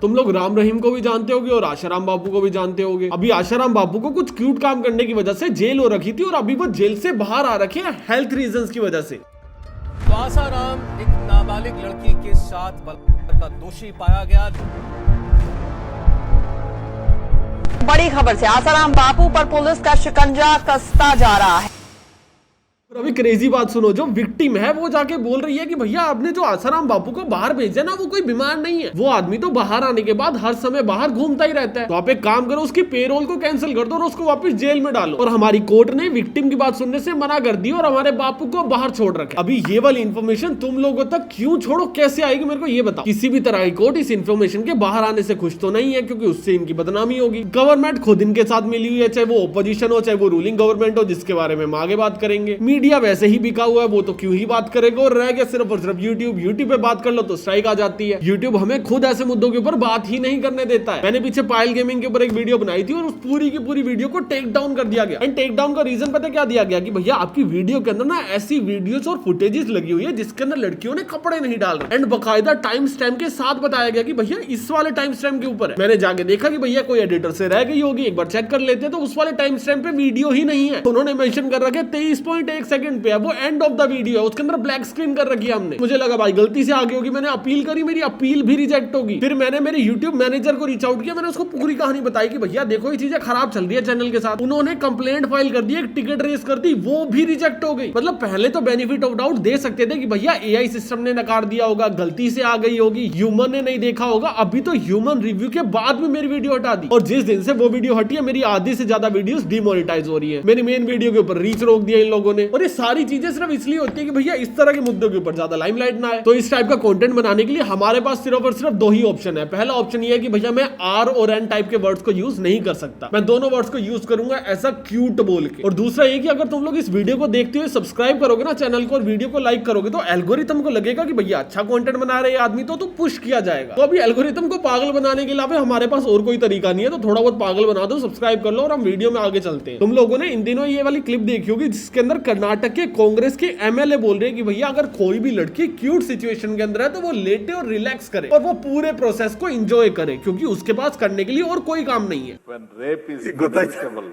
तुम लोग राम रहीम को भी जानते होगे और आशाराम बापू को भी जानते होगे। अभी आशाराम बापू को कुछ क्यूट काम करने की वजह से जेल हो रखी थी और अभी वो जेल से बाहर आ रखे हैं हेल्थ रीजंस की वजह से। तो आसाराम एक नाबालिग लड़की के साथ बलात्कार का दोषी पाया गया। बड़ी खबर से आसाराम बापू पर पुलिस का शिकंजा कसता जा रहा है। और अभी क्रेजी बात सुनो, जो विक्टिम है वो जाके बोल रही है कि भैया आपने जो आसाराम बापू को बाहर भेजा ना वो कोई बीमार नहीं है, वो आदमी तो बाहर आने के बाद हर समय बाहर घूमता ही रहता है। तो आप एक काम करो, उसकी पेरोल को कैंसिल कर दो और उसको वापस जेल में डालो। और हमारी कोर्ट ने विक्टिम की बात सुनने से मना कर दी और हमारे बापू को बाहर छोड़ रखा। अभी ये वाली इन्फॉर्मेशन तुम लोगों तक क्यों छोड़ो, कैसे आएगी मेरे को ये बताओ। किसी भी तरह की कोर्ट इस इन्फॉर्मेशन के बाहर आने से खुश तो नहीं है, क्योंकि उससे इनकी बदनामी होगी। गवर्नमेंट खुद इनके साथ मिली हुई है, चाहे वो ओपोजिशन हो चाहे वो रूलिंग गवर्नमेंट हो, जिसके बारे में हम आगे बात करेंगे। मीडिया वैसे ही बिका हुआ है, वो तो क्यों ही बात करेगा। और रह गया सिर्फ और सिर्फ यूट्यूब पे बात कर लो तो स्ट्राइक आ जाती है। यूट्यूब हमें खुद ऐसे मुद्दों के ऊपर बात ही नहीं करने देता है। मैंने पीछे पायल गेमिंग के ऊपर एक वीडियो बनाई थी और उस पूरी की पूरी वीडियो को टेक डाउन कर दिया गया। एंड टेक डाउन का रीजन पता क्या दिया गया कि भैया आपकी वीडियो के अंदर ना ऐसी वीडियोस और फुटेजेस लगी हुई है जिसके अंदर लड़कियों ने कपड़े नहीं डाल रहे। एंड बकायदा टाइम स्टैम्प के साथ बताया गया कि भैया इस वाले टाइम स्टैम्प के ऊपर है। मैंने जाके देखा कि भैया कोई एडिटर से रह गई होगी, एक बार चेक कर लेते, तो उस वाले टाइम स्टैम्प पे वीडियो ही नहीं है। उन्होंने मेंशन कर रखा है 23.1 सेकंड पे है, वो एंड ऑफ द वीडियो है, उसके अंदर ब्लैक स्क्रीन कर रखी है हमने। मुझे लगा भाई गलती से आ गई होगी, मैंने अपील करी, मेरी अपील भी रिजेक्ट होगी। फिर मैंने मेरे यूट्यूब मैनेजर को रीच आउट किया, मैंने उसको पूरी कहानी बताई कि भैया देखो ये चीजें खराब चल रही है चैनल के साथ। उन्होंने कंप्लेंट फाइल कर दी, एक टिकट रेस कर दी, वो भी रिजेक्ट हो गई। मतलब पहले तो बेनिफिट ऑफ डाउट दे सकते थे कि भैया एआई सिस्टम ने नकार दिया होगा, गलती से आ गई होगी, ह्यूमन ने नहीं देखा होगा। अभी तो ह्यूमन रिव्यू के बाद में मेरी वीडियो हटा दी, और जिस दिन से वो वीडियो हटी है मेरी आधी से ज्यादा वीडियोस डिमोनेटाइज हो रही है। मेरी मेन वीडियो के ऊपर रीच रोक दिया इन लोगों ने। और ये सारी चीजें सिर्फ इसलिए होती है कि भैया इस तरह के मुद्दों के ऊपर ज्यादा लाइमलाइट ना आए। तो इस टाइप का कंटेंट बनाने के लिए हमारे पास सिर्फ और सिर्फ दो ही ऑप्शन है। पहला ऑप्शन ये है कि भैया मैं आर और एन टाइप के वर्ड्स को यूज नहीं कर सकता, मैं दोनों वर्ड्स को यूज करूंगा ऐसा क्यूट बोल के। और दूसरा ये कि अगर तुम लोग इस वीडियो को देखते हुए सब्सक्राइब करोगे ना चैनल को और वीडियो को लाइक करोगे तो एल्गोरिथम को लगेगा कि भैया अच्छा कंटेंट बना रहे आदमी तो पुश किया जाएगा। तो अभी एल्गोरिथम को पागल बनाने के अलावा हमारे पास और कोई तरीका नहीं है, तो थोड़ा बहुत पागल बना दो, सब्सक्राइब कर लो और हम वीडियो में आगे चलते हैं। तुम लोगों ने इन दिनों ये वाली क्लिप देखी होगी जिसके अंदर कर्नाटक के कांग्रेस के एमएलए बोल रहे हैं कि भैया अगर कोई भी लड़की क्यूट सिचुएशन के अंदर है तो वो लेटे और रिलैक्स करे और वो पूरे प्रोसेस को एंजॉय करे, क्योंकि उसके पास करने के लिए और कोई काम नहीं है। When rape is detestable,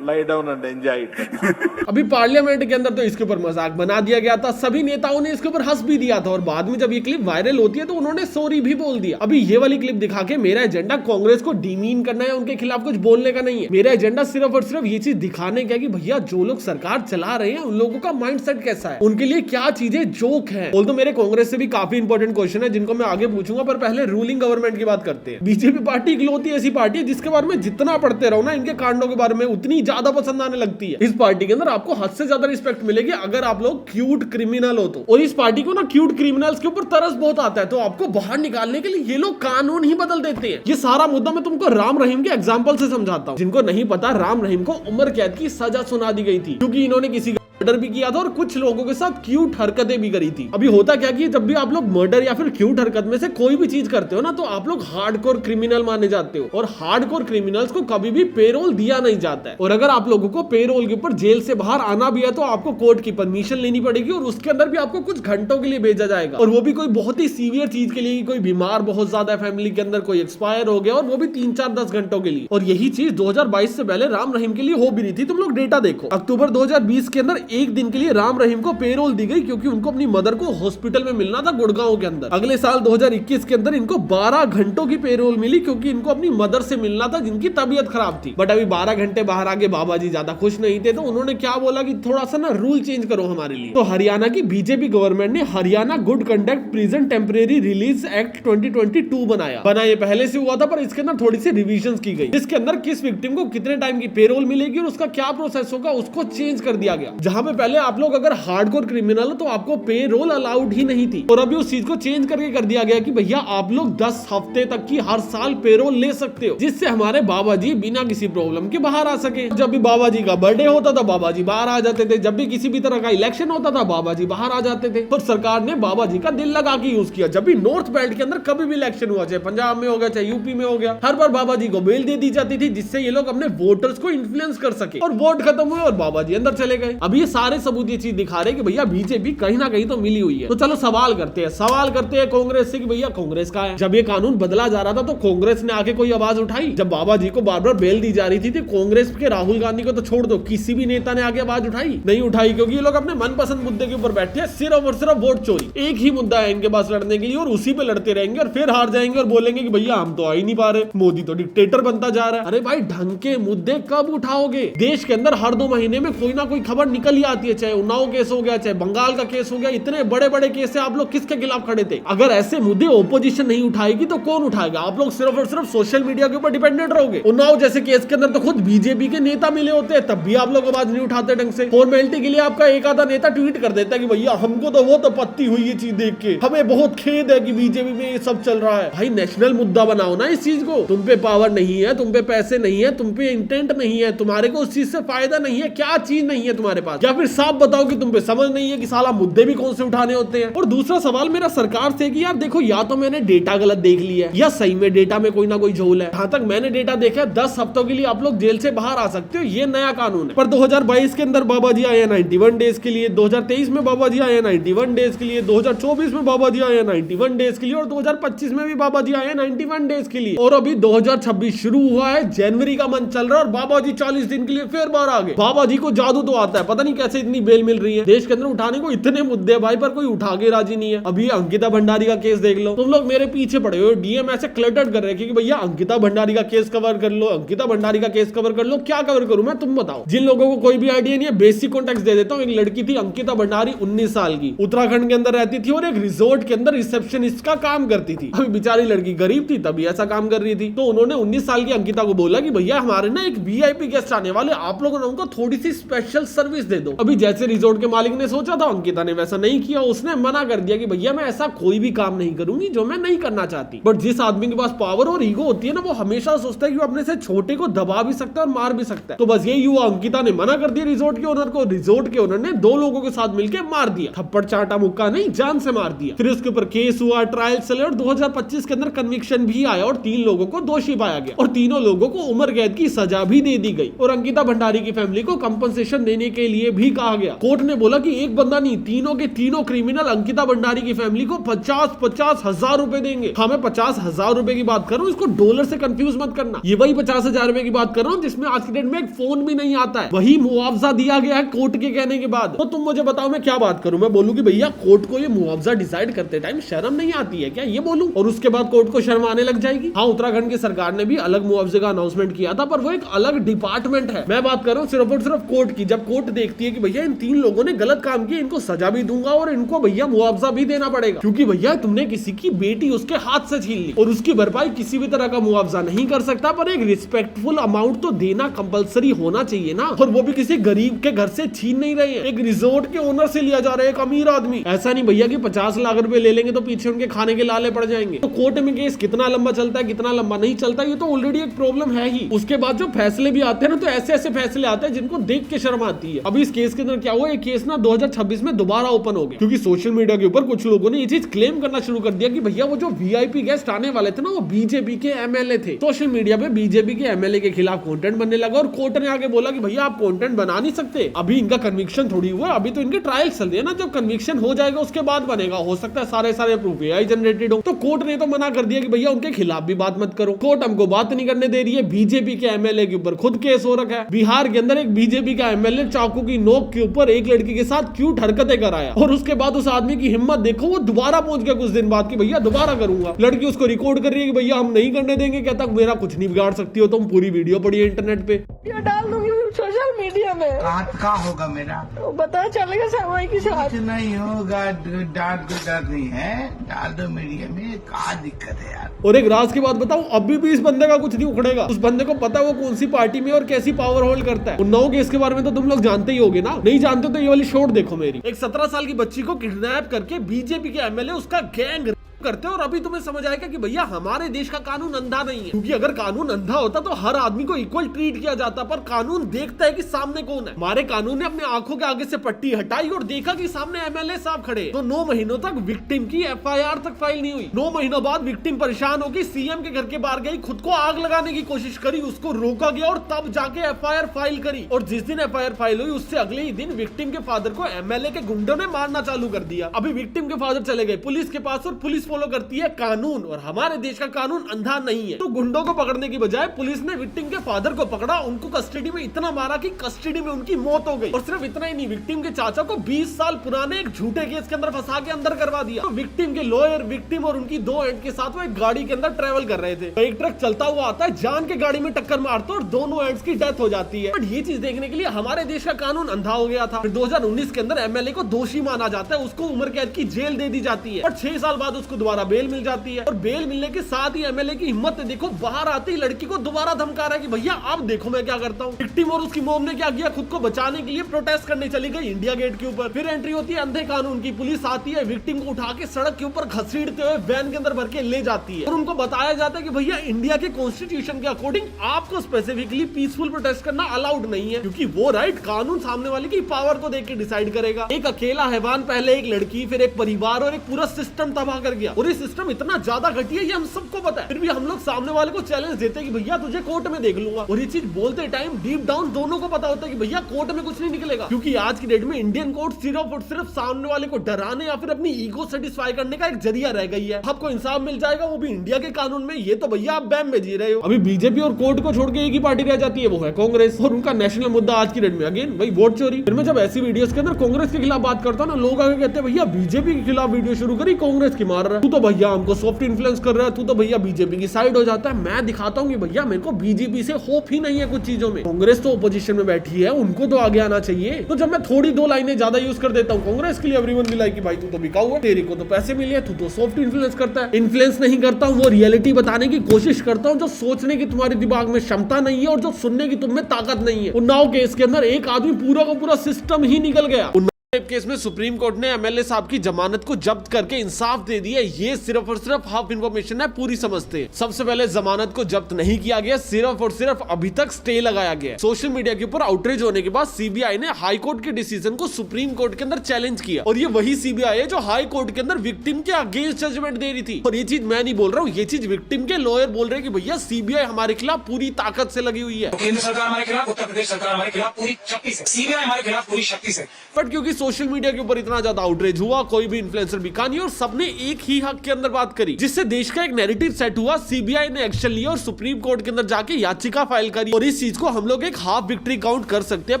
lie down and enjoy it. अभी पार्लियामेंट के अंदर तो इसके ऊपर मजाक बना दिया गया था, सभी नेताओं ने इसके ऊपर हंस भी दिया था, और बाद में जब ये क्लिप वायरल होती है तो उन्होंने सॉरी भी बोल दिया। अभी ये वाली क्लिप दिखा के मेरा एजेंडा कांग्रेस को डिमीन करना है, उनके खिलाफ कुछ बोलने का नहीं है। मेरा एजेंडा सिर्फ और सिर्फ ये चीज दिखाने का कि भैया जो लोग सरकार चला रहे हैं उन लोगों का माइंडसेट कैसा है, उनके लिए क्या चीजें जोक है। बोल तो मेरे कांग्रेस से भी काफी इंपॉर्टेंट क्वेश्चन है जिनको मैं आगे पूछूंगा, पर पहले रूलिंग गवर्नमेंट की बात करते हैं। बीजेपी पार्टी इकलौती ऐसी पार्टी है जिसके बारे में जितना पढ़ते रहो ना इनके कांडों के बारे में उतनी ज्यादा पसंद आने लगती है। इस पार्टी के अंदर आपको हद से ज्यादा रिस्पेक्ट मिलेगी अगर आप लोग क्यूट क्रिमिनल हो तो। और इस पार्टी को ना क्यूट क्रिमिनल्स के ऊपर तरस बहुत आता है, तो आपको बाहर निकालने के लिए ये लोग कानून ही बदल देते हैं। ये सारा मुद्दा मैं तुमको राम रहीम के एग्जांपल से समझाता हूँ। जिनको नहीं पता, राम रहीम को उम्र कैद की सजा सुना दी गई थी क्योंकि इन्होंने किसी मर्डर भी किया था और कुछ लोगों के साथ क्यूट हरकतें भी करी थी। अभी होता क्या कि जब भी आप लोग मर्डर या फिर क्यूट हरकत में से कोई भी चीज करते हो ना तो आप लोग हार्डकोर क्रिमिनल माने जाते हो, और हार्डकोर क्रिमिनल्स को कभी भी पेरोल दिया नहीं जाता है। और अगर आप लोगों को पेरोल के ऊपर जेल से बाहर आना भी है तो आपको कोर्ट की परमिशन लेनी पड़ेगी, और उसके अंदर भी आपको कुछ घंटों के लिए भेजा जाएगा, और वो भी कोई बहुत ही सीवियर चीज के लिए, कोई बीमार बहुत ज्यादा है फैमिली के अंदर, कोई एक्सपायर हो गया, और वो भी 3-4-10 घंटों के लिए। और यही चीज 2022 से पहले राम रहीम के लिए हो भी रही थी। तुम लोग डेटा देखो, अक्टूबर 2020 के अंदर एक दिन के लिए राम रहीम को पेरोल दी गई क्योंकि उनको अपनी मदर को हॉस्पिटल में मिलना था गुड़गांव के अंदर। अगले साल 2021 के अंदर इनको 12 घंटों की पेरोल मिली क्योंकि इनको अपनी मदर से मिलना था जिनकी तबीयत खराब थी। बट अभी 12 घंटे बाहर आगे बाबा जी ज्यादा खुश नहीं थे, तो उन्होंने क्या बोला कि थोड़ा सा ना रूल चेंज करो हमारे लिए। तो हरियाणा की बीजेपी गवर्नमेंट ने Haryana good conduct prison temporary release act 2022 बनाया। ये पहले से हुआ था पर इसके अंदर थोड़ी सी रिविजन की गई, जिसके अंदर किस विक्टिम को कितने टाइम की पेरोल मिलेगी और उसका क्या प्रोसेस होगा उसको चेंज कर दिया गया। जहां पे पहले आप लोग अगर हार्डकोर क्रिमिनल तो आपको पे रोल अलाउड ही नहीं थी, और अभी उस चीज को चेंज करके कर दिया गया कि भैया आप लोग 10 हफ्ते तक की हर साल पेरोल ले सकते हो, जिससे हमारे बाबा जी बिना किसी प्रॉब्लम के बाहर आ सके। जब भी बाबा जी का बर्थडे होता था बाबा जी बाहर आ जाते थे, जब भी किसी भी तरह का इलेक्शन होता था बाबा जी बाहर आ जाते थे। और सरकार ने बाबा जी का दिल लगा के यूज किया। जब भी नॉर्थ बेल्ट के अंदर कभी भी इलेक्शन हुआ, चाहे पंजाब में हो गया चाहे यूपी में हो गया, हर बार बाबा जी को बेल दे दी जाती थी जिससे ये लोग अपने वोटर्स को इन्फ्लुएंस कर सके। और वोट खत्म हुए और बाबा जी अंदर चले गए। अभी ये सारे सबूत ये चीज दिखा रहे कि भैया बीजेपी कहीं ना कहीं तो मिली हुई है। तो चलो सवाल करते हैं कांग्रेस से कि भैया कांग्रेस का है। जब ये कानून बदला जा रहा था तो कांग्रेस ने आके कोई आवाज उठाई? जब बाबा जी को बार बार बेल दी जा रही थी तो कांग्रेस के राहुल गांधी को तो छोड़ दो, किसी भी नेता ने आगे आवाज उठाई? नहीं उठाई, क्योंकि ये लोग अपने मनपसंद मुद्दे के ऊपर बैठे हैं, सिर्फ और सिर्फ वोट चोरी। एक ही मुद्दा है इनके पास लड़ने के लिए और उसी पे लड़ते रहेंगे और फिर हार जाएंगे और बोलेंगे कि भैया हम तो आ ही नहीं पा रहे, मोदी तो डिक्टेटर बनता जा रहा है। अरे भाई ढंग के मुद्दे कब उठाओगे? देश के अंदर हर 2 महीने में कोई ना कोई खबर निकल ही आती है, चाहे उन्नाव केस हो गया, चाहे बंगाल का केस हो गया, इतने बड़े बड़े केस है। आप लोग किसके खिलाफ खड़े थे? अगर ऐसे मुद्दे ओपोजिशन नहीं उठाएगी तो कौन उठाएगा? आप लोग सिर्फ और सिर्फ सोशल मीडिया के ऊपर डिपेंडेंट रहोगे। उन्नाव जैसे केस के अंदर तो खुद बीजेपी के नेता मिले होते हैं, तब भी आप लोग आवाज नहीं उठाते ढंग से। फॉर्मेलिटी के लिए आपका एक आधा नेता ट्वीट कर देता है कि भैया हमको तो वो तो पत्ती हुई ये चीज देख के, हमें बहुत खेद है कि बीजेपी में ये सब चल रहा है। भाई नेशनल मुद्दा बनाओ ना इस चीज को। तुम पे पावर नहीं है, तुम पे पैसे नहीं है, तुम पे इंटेंट नहीं है, तुम्हारे को उस चीज से फायदा नहीं है, क्या चीज नहीं है तुम्हारे पास? या फिर साफ बताओ कि तुम पे समझ नहीं है कि साला मुद्दे भी कौन से उठाने होते हैं। और दूसरा सवाल मेरा सरकार से कि यार देखो, या तो मैंने डेटा गलत देख लिया है या सही में डेटा में कोई ना कोई झोल है। जहां तक मैंने डेटा देखा है 10 हफ्तों के लिए आप लोग जेल से बाहर आ सकते हो, ये नया कानून है। पर 2022 के अंदर बाबा जी आए 91 डेज के लिए, 2023 में बाबा जी आए 91 डेज के लिए, 2024 में बाबा जी आए 91 डेज के लिए और 2025 में भी बाबा जी आए 91 डेज के लिए। और अभी 2026 शुरू हुआ है, जनवरी का मंथ चल रहा है और बाबा जी 40 दिन के लिए फिर बाहर आ गए। बाबा जी को जादू तो आता है, पता नहीं कैसे इतनी बेल मिल रही है। देश के अंदर उठाने को इतने मुद्दे हैं भाई, पर कोई उठा के राजी नहीं है। अभी अंकिता भंडारी का केस देख लो, तुम लोग मेरे पीछे पड़े हो, डीएम ऐसे क्लटर्ड कर रहे हैं कि भैया अंकिता भंडारी का केस कवर कर लो, अंकिता भंडारी का केस कवर कर लो। क्या कवर करूं मैं, तुम बताओ? जिन लोगों को कोई भी आइडिया नहीं है, बेसिक कॉन्टेक्स्ट दे देता हूं। एक लड़की थी अंकिता भंडारी, 19 साल की, उत्तराखंड के अंदर रहती थी और एक रिजॉर्ट के अंदर रिसेप्शनिस्ट का काम करती थी। अभी बेचारी लड़की गरीब थी तभी ऐसा काम कर रही थी। तो उन्होंने 19 साल की अंकिता को बोला कि भैया हमारे ना एक वीआईपी गेस्ट आने वाले, आप लोगों ने उनको थोड़ी सी स्पेशल सर्विस दे दो। अभी जैसे रिजॉर्ट के मालिक ने सोचा था, अंकिता ने वैसा नहीं किया। उसने मना कर दिया कि भैया मैं ऐसा कोई भी काम नहीं करूंगी जो मैं नहीं करना चाहती। बट जिस आदमी के पास पावर और ईगो होती है ना, वो हमेशा सोचता है कि वो अपने से छोटे को दबा भी सकता है और मार भी सकता है। तो बस यही हुआ, अंकिता ने मना कर दिया रिजॉर्ट के ओनर को। रिजॉर्ट के ओनर ने 2 लोगों के साथ मिलकर मार दिया, थप्पड़ चाटा मुक्का नहीं, जान से मार दिया। फिर उसके ऊपर केस हुआ, ट्रायल चले और 2025 के अंदर कन्विक्शन भी आया और 3 लोगों को दोषी पाया गया और तीनों लोगों को उम्र कैद की सजा भी दे दी गई। और अंकिता भंडारी की फैमिली को कंपनसेशन देने के लिए भी कहा गया। कोर्ट ने बोला कि एक बंदा नहीं, तीनों के तीनों क्रिमिनल अंकिता भंडारी की फैमिली को 50 हजार रुपए देंगे। हाँ, मैं 50 हजार रुपए की बात कर रहा हूँ, इसको डॉलर से कंफ्यूज मत करना। ये वही 50 हजार रुपए की बात कर रहा हूँ जिसमें आज की डेट में एक फोन भी नहीं आता है। वही मुआवजा दिया गया है कोर्ट के कहने के बाद। तो तुम मुझे बताओ मैं क्या बात करूं? मैं बोलूं कि भैया कोर्ट को ये मुआवजा डिसाइड करते टाइम शर्म नहीं आती है क्या, ये बोलूं? और उसके बाद कोर्ट को शर्म आने लग जाएगी। हाँ, उत्तराखंड की सरकार ने भी अलग मुआवजे का अनाउंसमेंट किया था, पर वो एक अलग डिपार्टमेंट है। मैं बात कर रहा हूँ सिर्फ और सिर्फ कोर्ट की। जब कोर्ट देखती है कि भैया इन 3 लोगों ने गलत काम किया, इनको सजा भी दूंगा और इनको भैया मुआवजा भी देना पड़ेगा, क्योंकि भैया तुमने किसी की बेटी उसके हाथ से छीन ली और उसकी भरपाई किसी भी तरह का मुआवजा नहीं कर सकता, पर एक रिस्पेक्टफुल अमाउंट तो देना कंपलसरी होना चाहिए ना। और वो भी किसी गरीब के घर से छीन नहीं रहे हैं, एक रिजॉर्ट के ओनर से लिया जा रहा है, एक अमीर आदमी। ऐसा नहीं भैया कि 50 लाख रुपए ले लेंगे तो पीछे उनके खाने के लाले पड़ जाएंगे। तो कोर्ट में केस कितना लंबा चलता है, कितना लंबा नहीं चलता, ये तो ऑलरेडी एक प्रॉब्लम है ही। उसके बाद जो फैसले भी आते हैं ना, तो ऐसे ऐसे फैसले आते हैं जिनको देख के शर्म आती है। अभी इस केस के अंदर क्या हुआ, ये केस ना 2026 में दोबारा ओपन हो गया, क्योंकि सोशल मीडिया के ऊपर कुछ लोगों ने ये चीज क्लेम करना शुरू कर दिया कि भैया वो जो वीआईपी गेस्ट आने वाले थे ना, वो बीजेपी के एमएलए थे। सोशल मीडिया पे बीजेपी के एमएलए के खिलाफ कंटेंट बनने लगा और कोर्ट ने आगे बोला कि भैया आप कंटेंट बना नहीं सकते, अभी इनका कन्विक्शन थोड़ी हुआ, अभी तो इनके ट्रायल चल रहे हैं ना, जब कन्विक्शन हो जाएगा उसके बाद बनेगा। हो सकता है सारे प्रूफ एआई जनरेटेड हो। तो कोर्ट ने तो मना कर दिया कि भैया उनके खिलाफ भी बात मत करो। कोर्ट हमको बात नहीं करने दे रही है। बीजेपी के एमएलए के ऊपर खुद केस हो रखा है। बिहार के अंदर एक बीजेपी का एमएलए चाकू की नोक के ऊपर एक लड़की के साथ क्यूट हरकतें कराया और उसके बाद उस आदमी की हिम्मत देखो, वो दोबारा पहुंच गया कुछ दिन बाद कि भैया दोबारा करूंगा। लड़की उसको रिकॉर्ड कर रही है कि भैया हम नहीं करने देंगे, कहता मेरा कुछ नहीं बिगाड़ सकती हो तुम, पूरी वीडियो पड़ी है इंटरनेट पे। डाल दूंगी सोशल मीडिया में। कहाँ होगा मेरा, पता चलेगा सामाई के साथ। कुछ नहीं होगा, डर नहीं है, डाल दो मीडिया में, क्या दिक्कत है यार। और एक राज की बात बताऊं, अभी भी इस बंदे का कुछ नहीं उखड़ेगा। उस बंदे को पता है वो कौन सी पार्टी में और कैसी पावर होल्ड करता है। उन्नाव केस के बारे में तो तुम लोग जानते ही होगे ना, नहीं जानते तो ये वाली शॉट देखो मेरी। एक 17 साल की बच्ची को किडनैप करके बीजेपी के एमएलए उसका गैंग करते हो। और अभी तुम्हें समझ आएगा कि भैया हमारे देश का कानून अंधा नहीं है, क्योंकि अगर कानून अंधा होता तो हर आदमी को इक्वल ट्रीट किया जाता, पर कानून देखता है कि सामने कौन है। हमारे कानून ने अपने आंखों के आगे से पट्टी हटाई और देखा कि सामने एमएलए साहब खड़े, तो 9 महीनों तक विक्टिम की एफआईआर तक फाइल नहीं हुई। 9 महीनों बाद विक्टिम परेशान होगी, सीएम के घर के बाहर गई, खुद को आग लगाने की कोशिश करी, उसको रोका गया और तब जाके एफआईआर फाइल करी। और जिस दिन एफआईआर फाइल हुई उससे अगले ही दिन विक्टिम के फादर को एमएलए के गुंडों ने मारना चालू कर दिया। अभी विक्टिम के फादर चले गए पुलिस के पास और पुलिस फॉलो करती है कानून, और हमारे देश का कानून अंधा नहीं है। तो गुंडों को पकड़ने की बजाय पुलिस ने विक्टिम के फादर को पकड़ा, उनको कस्टडी में इतना मारा कि कस्टडी में उनकी मौत हो गई। और सिर्फ इतना ही नहीं, विक्टिम के चाचा को 20 साल पुराने एक झूठे केस के अंदर फंसा के अंदर करवा दिया। तो विक्टिम के लॉयर, विक्टिम और उनकी 2 एंड के साथ वो एक गाड़ी के अंदर ट्रेवल कर रहे थे। एक ट्रक चलता हुआ आता है, जान के गाड़ी में टक्कर मारता है और दोनों एंड्स की डेथ हो जाती है। बट ये चीज देखने के लिए हमारे देश का कानून अंधा हो गया था। फिर 2019 के अंदर एमएलए को दोषी माना जाता है, उसको उम्र कैद की जेल दे दी जाती है और 6 साल बाद उसको दोबारा बेल मिल जाती है। और बेल मिलने के साथ ही एमएलए की हिम्मत देखो, बाहर आते ही लड़की को दोबारा धमका रहा है कि भैया आप देखो मैं क्या करता हूँ। विक्टिम और उसकी मॉम ने क्या किया, खुद को बचाने के लिए प्रोटेस्ट करने चली गई इंडिया गेट के ऊपर। फिर एंट्री होती है अंधे कानून की, पुलिस आती है, विक्टिम को उठा के सड़क के ऊपर घसीटते हुए वैन के अंदर भर के ले जाती है और उनको बताया जाता है कि भैया इंडिया के कॉन्स्टिट्यूशन के अकॉर्डिंग आपको स्पेसिफिकली पीसफुल प्रोटेस्ट करना अलाउड नहीं है, क्योंकि वो राइट कानून सामने वाले की पावर को देख के डिसाइड करेगा। एक अकेला हैवान, पहले एक लड़की, फिर एक परिवार और एक पूरा सिस्टम तबाह कर गया। और ये सिस्टम इतना ज्यादा घटिया ये हम सबको पता है, फिर भी हम लोग सामने वाले को चैलेंज देते हैं कि भैया तुझे कोर्ट में देख लूंगा। और ये चीज बोलते टाइम डीप डाउन दोनों को पता होता है कि भैया कोर्ट में कुछ नहीं निकलेगा, क्योंकि आज की डेट में इंडियन कोर्ट सिर्फ और सिर्फ सामने वाले को डराने या फिर अपनी ईगो सेटिस्फाई करने का एक जरिया रह गई है। आपको इंसाफ मिल जाएगा, वो भी इंडिया के कानून में, ये तो भैया आप बैम में जी रहे हो। अभी बीजेपी और कोर्ट को छोड़ के एक ही पार्टी रह जाती है, वो है कांग्रेस। और उनका नेशनल मुद्दा आज की डेट में अगेन भाई वोट चोरी। फिर मैं जब ऐसी वीडियोस के अंदर कांग्रेस के खिलाफ बात करता हूं ना, लोग आगे कहते हैं भैया बीजेपी के खिलाफ वीडियो शुरू करी, कांग्रेस की मार रहा है, तू तो भैया हमको सॉफ्ट इन्फ्लुएंस कर रहा है, तू तो भैया बीजेपी की साइड हो जाता है। मैं दिखाता हूं कि भैया मेरे को बीजेपी से होप ही नहीं है कुछ चीजों में। कांग्रेस तो ओपोजिशन में बैठी है, उनको तो आगे आना चाहिए। तो जब मैं थोड़ी 2 लाइनें ज्यादा यूज कर देता हूँ कांग्रेस के लिए, एवरीवन भी लाइक कि भाई तू तो बिकाऊ है, तेरे को तो पैसे मिले, तू तो सॉफ्ट इन्फ्लुएंस करता है। इन्फ्लुएंस नहीं करता हूँ, वो रियलिटी बताने की कोशिश करता हूँ, जो सोचने की तुम्हारे दिमाग में क्षमता नहीं है और जो सुनने की तुम में ताकत नहीं है। उन्नाव केस के अंदर एक आदमी पूरा का पूरा सिस्टम ही निकल गया। केस में सुप्रीम कोर्ट ने एमएलए साहब की जमानत को जब्त करके इंसाफ दे दिया। ये सिर्फ और सिर्फ हाफ इंफॉर्मेशन है, पूरी समझते हैं। सबसे पहले जमानत को जब्त नहीं किया गया, सिर्फ और सिर्फ अभी तक स्टे लगाया गया। सोशल मीडिया के ऊपर आउटरीच होने के बाद सीबीआई ने हाई कोर्ट के डिसीजन को सुप्रीम कोर्ट के अंदर चैलेंज किया, और ये वही सीबीआई है जो हाई कोर्ट के अंदर विक्टिम के अगेंस्ट जजमेंट दे रही थी। और ये चीज मैं नहीं बोल रहा हूँ, ये चीज विक्टिम के लॉयर बोल रहे हैं कि भैया सीबीआई हमारे खिलाफ पूरी ताकत से लगी हुई है। केंद्र सरकार हमारे खिलाफ, उत्तर प्रदेश सरकार हमारे खिलाफ पूरी शक्ति से, सीबीआई हमारे खिलाफ पूरी शक्ति से। बट क्योंकि सोशल मीडिया के ऊपर इतना ज्यादा आउटरीच हुआ, कोई भी इन्फ्लुएंसर बिका नहीं और सबने एक ही हक के अंदर बात करी, जिससे देश का एक नैरेटिव सेट हुआ। सीबीआई ने एक्शन लिया और सुप्रीम कोर्ट के अंदर जाके याचिका फाइल करी। और इस चीज को हम लोग एक हाफ विक्ट्री काउंट कर सकते हैं,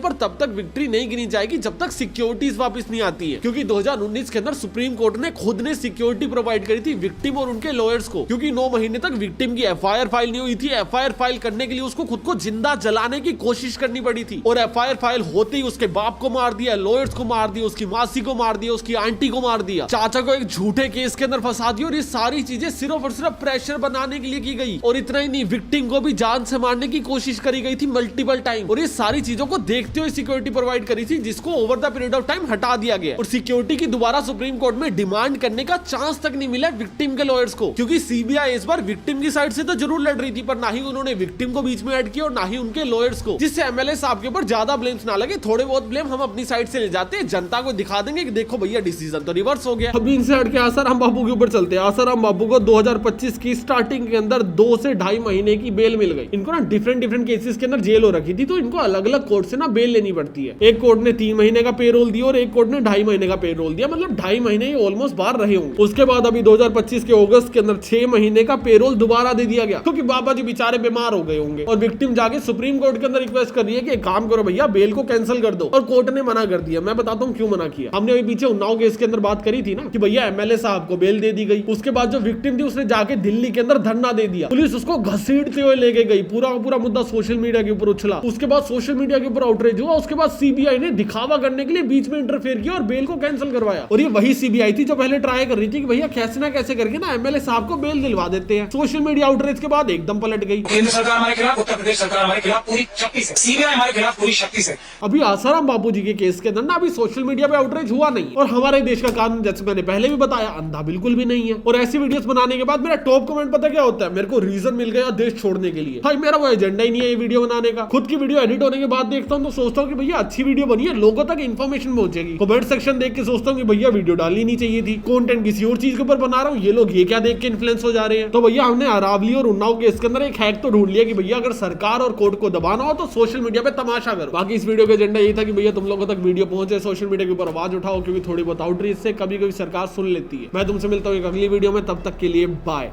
पर तब तक विक्ट्री नहीं गिनी जाएगी जब तक सिक्योरिटीज वापस नहीं आती है। क्योंकि 2019 के अंदर सुप्रीम कोर्ट ने खुद ने सिक्योरिटी प्रोवाइड करी थी विक्टिम और उनके लॉयर्स को, क्योंकि 9 महीने तक विक्टिम की एफआईआर फाइल नहीं हुई थी। एफआईआर फाइल करने के लिए उसको खुद को जिंदा जलाने की कोशिश करनी पड़ी थी, और एफआईआर फाइल होते ही उसके बाप को मार दिया, लॉयर्स को मार दिया, उसकी मासी को मार दिया, उसकी आंटी को मार दिया, चाचा को एक झूठे केस के अंदर फंसा दिया। और ये सारी चीजें सिर्फ और सिर्फ प्रेशर बनाने के लिए की गई। और इतना ही नहीं, विक्टिम को भी जान से मारने की कोशिश करी गई थी मल्टीपल टाइम। और ये सारी चीजों को देखते हुए सिक्योरिटी प्रोवाइड करी थी, जिसको over the period of time हटा दिया गया। और सिक्योरिटी की दोबारा सुप्रीम कोर्ट में डिमांड करने का चांस तक नहीं मिला विक्टिम के लॉयर्स को, क्योंकि सीबीआई इस बार विक्टिम की साइड से तो जरूर लड़ रही थी, पर ना ही उन्होंने विक्टिम को बीच में ऐड किया और ना ही उनके लॉयर्स को, जिससे एमएलए साहब के ऊपर ज्यादा ब्लेम्स ना लगे। थोड़े बहुत ब्लेम हम अपनी साइड से ले जाते हैं, जनता को दिखा देंगे कि देखो भैया डिसीजन तो रिवर्स हो गया। अभी इनसे हट के आसाराम बापू के ऊपर चलते हैं। आसाराम बापू को 2025 की स्टार्टिंग के अंदर 2 से 2.5 महीने की बेल मिल गई। इनको ना डिफरेंट केसेस के अंदर जेल हो रखी थी, तो इनको अलग अलग कोर्ट से ना बेल लेनी पड़ती है। एक कोर्ट ने 3 महीने का पे रोल दिया और एक कोर्ट ने 2.5 महीने का पे रोल दिया, मतलब 2.5 महीने ऑलमोस्ट बाहर रहे होंगे। उसके बाद अभी 2025 के अगस्त के अंदर 6 महीने का पे रोल दोबारा दे दिया गया, क्योंकि बाबा जी बेचारे बीमार हो गए होंगे। और विक्टिम जाके सुप्रीम कोर्ट के अंदर रिक्वेस्ट कर रही है कि एक काम करो भैया, बेल को कैंसिल कर दो, और कोर्ट ने मना कर दिया। मैं बताता हूँ क्यों मना किया। हमने अभी पीछे उन्नाव केस के अंदर बात करी थी ना कि भैया एमएलए साहब को बेल दे दी गई। उसके बाद जो विक्टिम थी उसने जाके दिल्ली के अंदर धरना दे दिया, पुलिस उसको घसीटते हुए लेके गई, पूरा का पूरा मुद्दा सोशल मीडिया के ऊपर उछला। उसके बाद सोशल मीडिया के ऊपर आउटरीच हुआ। उसके बाद सीबीआई ने दिखावा करने के लिए बीच में इंटरफेयर किया और बेल को कैंसिल करवाया। और ये वही सीबीआई थी जो पहले ट्राई कर रही थी कि भैया कैसे ना कैसे करके ना एमएलए साहब को बेल दिलवा देते हैं। सोशल मीडिया आउटरीच के बाद एकदम पलट गई। केंद्र सरकार हमारे खिलाफ, उत्तर प्रदेश सरकार हमारे खिलाफ पूरी शक्ति से, सीबीआई हमारे खिलाफ पूरी शक्ति से। अभी आसाराम बापू जी के केस के अंदर ना अभी सोशल सोशल मीडिया पे आउटरीच हुआ नहीं। और हमारे देश का कानून जैसे मैंने पहले भी बताया अंधा बिल्कुल भी नहीं है। और ऐसी वीडियोस बनाने के बाद मेरा टॉप कमेंट पता क्या होता है, मेरे को रीजन मिल गया देश छोड़ने के लिए। भाई मेरा वो एजेंडा ही नहीं है ये वीडियो बनाने का। खुद की वीडियो एडिट होने के बाद देखता हूँ तो सोचता हूँ कि भैया अच्छी वीडियो बनी है, लोगों तक इन्फॉर्मेशन पहुंचेगी। कमेंट सेक्शन देख के सोचता हूँ कि भैया वीडियो डालनी नहीं चाहिए थी, कंटेंट किसी और चीज के ऊपर बना रहा हूँ, ये लोग ये क्या देख के इन्फ्लुएंस हो जा रहे हैं। तो भैया हमने अरावली और उन्नाव केस के अंदर एक हैक तो ढूंढ लिया कि भैया अगर सरकार और कोर्ट को दबाना हो तो सोशल मीडिया पे तमाशा करो। बाकी इस वीडियो का एजेंडा यही था कि भैया तुम लोगों तक वीडियो पहुंचे, सोशल मीडिया के ऊपर आवाज उठाओ, क्योंकि थोड़ी बहुत आउटरीच से कभी कभी सरकार सुन लेती है। मैं तुमसे मिलता हूँ एक अगली वीडियो में, तब तक के लिए बाय।